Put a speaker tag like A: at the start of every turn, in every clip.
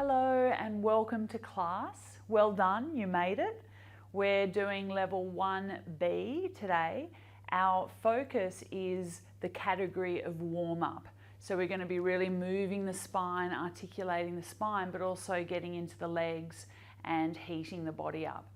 A: Hello and welcome to class. Well done, you made it. We're doing level 1B today. Our focus is the category of warm-up. So we're going to be really moving the spine, articulating the spine, but also getting into the legs and heating the body up.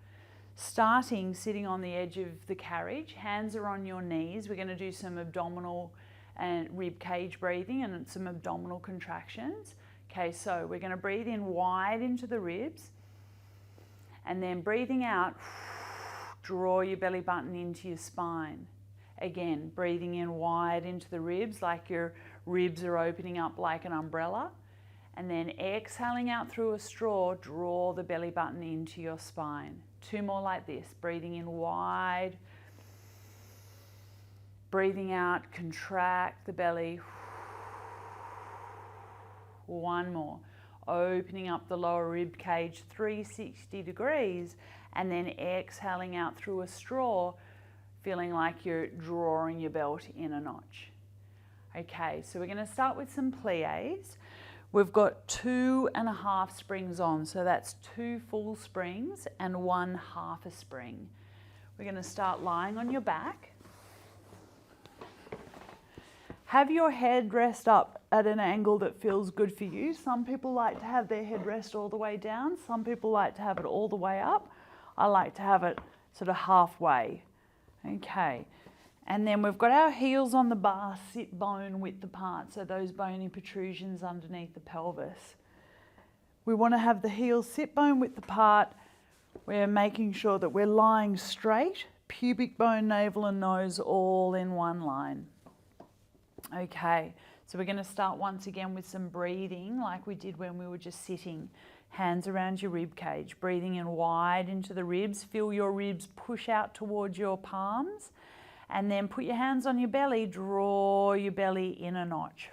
A: Starting sitting on the edge of the carriage, hands are on your knees. We're going to do some abdominal and rib cage breathing and some abdominal contractions. Okay, so we're going to breathe in wide into the ribs and then breathing out, draw your belly button into your spine. Again, breathing in wide into the ribs like your ribs are opening up like an umbrella. And then exhaling out through a straw, draw the belly button into your spine. Two more like this, breathing in wide, breathing out, contract the belly. One more, opening up the lower rib cage 360 degrees and then exhaling out through a straw, feeling like you're drawing your belt in a notch. Okay, so we're going to start with some plies. We've got 2.5 springs on, so that's 2 full springs and 1 half a spring. We're going to start lying on your back. Have your head rest up at an angle that feels good for you. Some people like to have their head rest all the way down. Some people like to have it all the way up. I like to have it sort of halfway. Okay. And then we've got our heels on the bar, sit bone width apart, so those bony protrusions underneath the pelvis. We want to have the heels sit bone width apart. We're making sure that we're lying straight, pubic bone, navel and nose all in one line. Okay, so we're going to start once again with some breathing like we did when we were just sitting. Hands around your rib cage, breathing in wide into the ribs. Feel your ribs push out towards your palms. And then put your hands on your belly, draw your belly in a notch,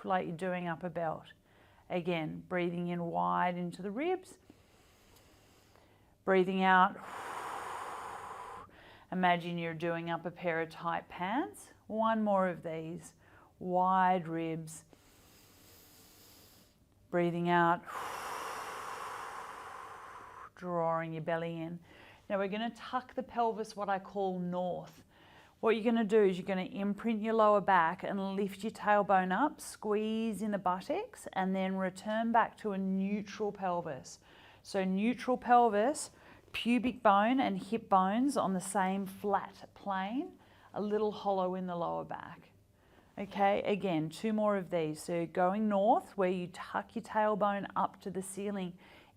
A: like you're doing up a belt. Again, breathing in wide into the ribs. Breathing out. Imagine you're doing up a pair of tight pants. One more of these, wide ribs. Breathing out, drawing your belly in. Now we're going to tuck the pelvis, what I call north. What you're going to do is you're going to imprint your lower back and lift your tailbone up, squeeze in the buttocks, and then return back to a neutral pelvis. So neutral pelvis, pubic bone and hip bones on the same flat plane, a little hollow in the lower back. Okay, again, 2 more of these. So going north, where you tuck your tailbone up to the ceiling,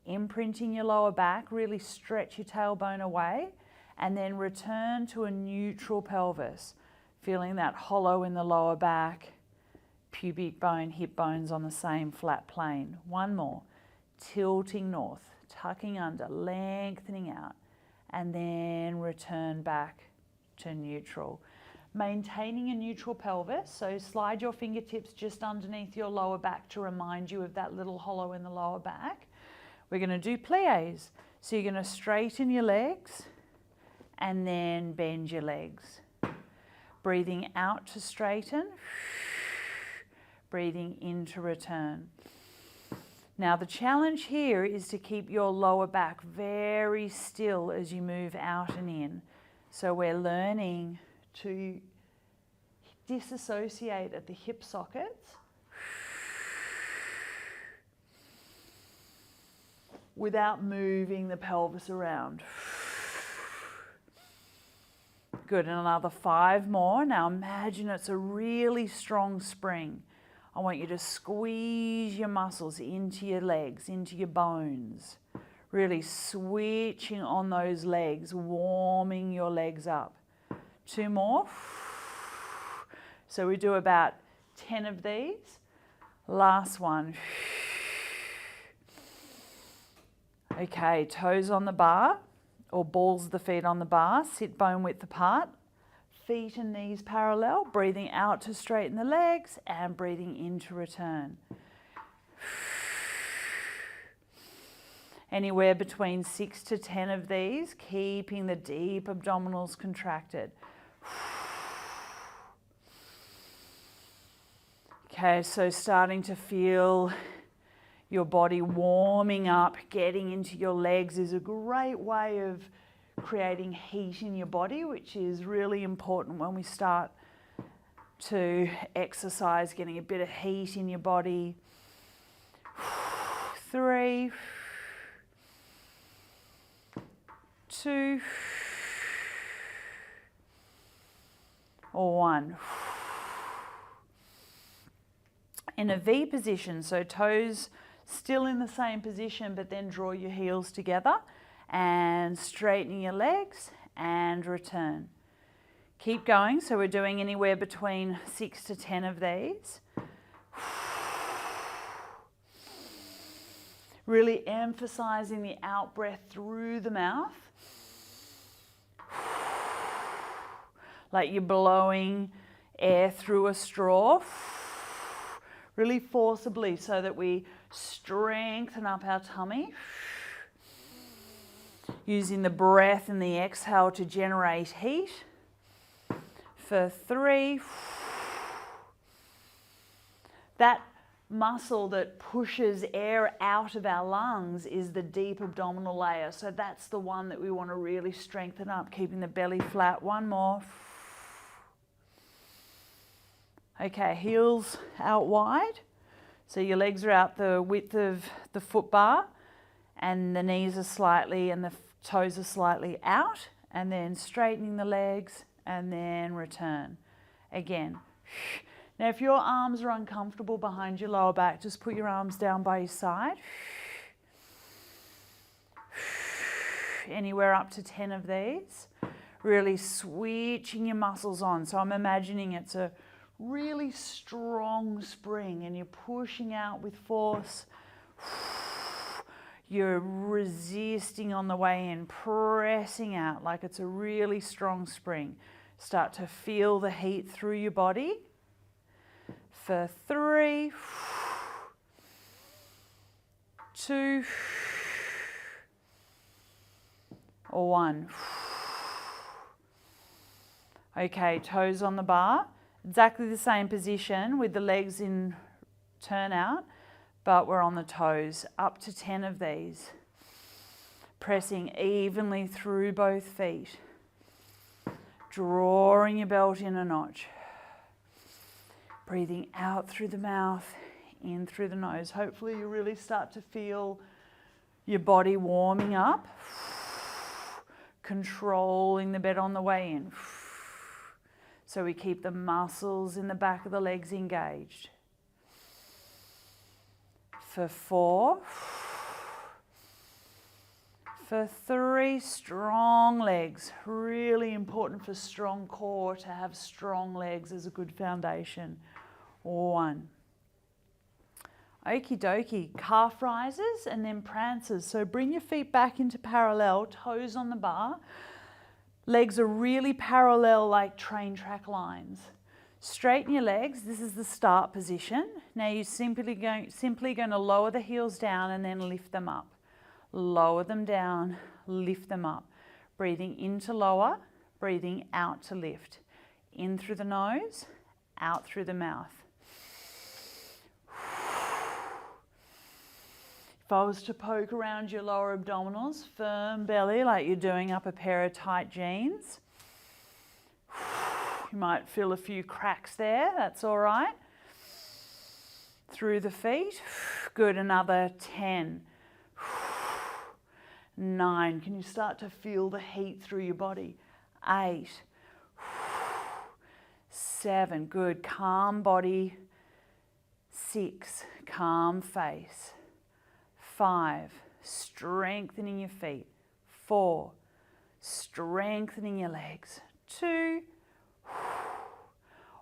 A: imprinting your lower back, really stretch your tailbone away, and then return to a neutral pelvis, feeling that hollow in the lower back, pubic bone, hip bones on the same flat plane. One more, tilting north, tucking under, lengthening out, and then return back to neutral. Maintaining a neutral pelvis, so slide your fingertips just underneath your lower back to remind you of that little hollow in the lower back. We're going to do plies. So you're going to straighten your legs and then bend your legs. Breathing out to straighten, breathing in to return. Now the challenge here is to keep your lower back very still as you move out and in. So we're learning to disassociate at the hip sockets without moving the pelvis around. Good, and another 5 more. Now imagine it's a really strong spring. I want you to squeeze your muscles into your legs, into your bones. Really switching on those legs, warming your legs up. 2 more. So we do about 10 of these. Last one. Okay, toes on the bar or balls of the feet on the bar, sit bone width apart, feet and knees parallel, breathing out to straighten the legs and breathing in to return. Anywhere between 6 to 10 of these, keeping the deep abdominals contracted. Okay, so starting to feel your body warming up, getting into your legs is a great way of creating heat in your body, which is really important when we start to exercise, getting a bit of heat in your body. 3, 2, or 1. In a V position, so toes still in the same position, but then draw your heels together and straighten your legs and return. Keep going, so we're doing anywhere between 6 to 10 of these. Really emphasizing the out breath through the mouth. Like you're blowing air through a straw. Really forcibly so that we strengthen up our tummy. Using the breath and the exhale to generate heat. For 3. That muscle that pushes air out of our lungs is the deep abdominal layer. So that's the one that we want to really strengthen up, keeping the belly flat. 1 more. Okay, heels out wide. So your legs are out the width of the foot bar and the knees are slightly and the toes are slightly out, and then straightening the legs and then return. Again. Now if your arms are uncomfortable behind your lower back, just put your arms down by your side. Anywhere up to 10 of these. Really switching your muscles on. So I'm imagining it's a really strong spring and you're pushing out with force. You're resisting on the way in, pressing out like it's a really strong spring. Start to feel the heat through your body. For 3, 2, or 1. Okay, toes on the bar. Exactly the same position with the legs in turnout, but we're on the toes. Up to 10 of these. Pressing evenly through both feet. Drawing your belt in a notch. Breathing out through the mouth, in through the nose. Hopefully you really start to feel your body warming up. Controlling the bed on the way in. So we keep the muscles in the back of the legs engaged. For 4. For 3, strong legs. Really important for strong core to have strong legs as a good foundation. 1. Okie dokie, calf rises and then prances. So bring your feet back into parallel, toes on the bar. Legs are really parallel like train track lines. Straighten your legs. This is the start position. Now you're simply going to lower the heels down and then lift them up. Lower them down, lift them up. Breathing in to lower, breathing out to lift. In through the nose, out through the mouth. If I was to poke around your lower abdominals, firm belly like you're doing up a pair of tight jeans. You might feel a few cracks there, that's all right. Through the feet. Good, another 10. 9. Can you start to feel the heat through your body? 8. 7. Good, calm body. 6. Calm face. 5. Strengthening your feet. 4. Strengthening your legs. 2.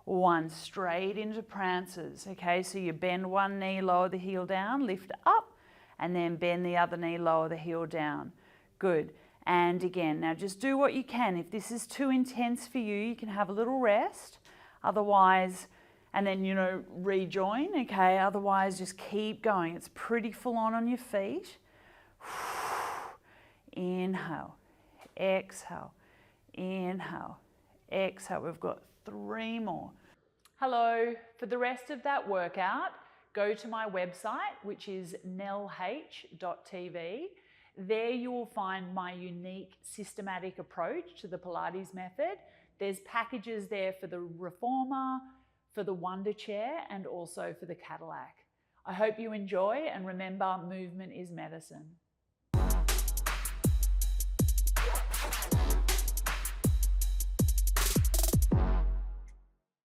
A: 1. Straight into prances. Okay, so you bend one knee, lower the heel down, lift up, and then bend the other knee, lower the heel down. Good. And again, now just do what you can. If this is too intense for you, you can have a little rest. Otherwise, and then, rejoin, okay? Otherwise, just keep going. It's pretty full on your feet. Inhale, exhale, inhale, exhale. We've got 3 more. Hello. For the rest of that workout, go to my website, which is nellh.tv. There you will find my unique systematic approach to the Pilates method. There's packages there for the Reformer, for the Wonder Chair, and also for the Cadillac. I hope you enjoy, and remember, movement is medicine.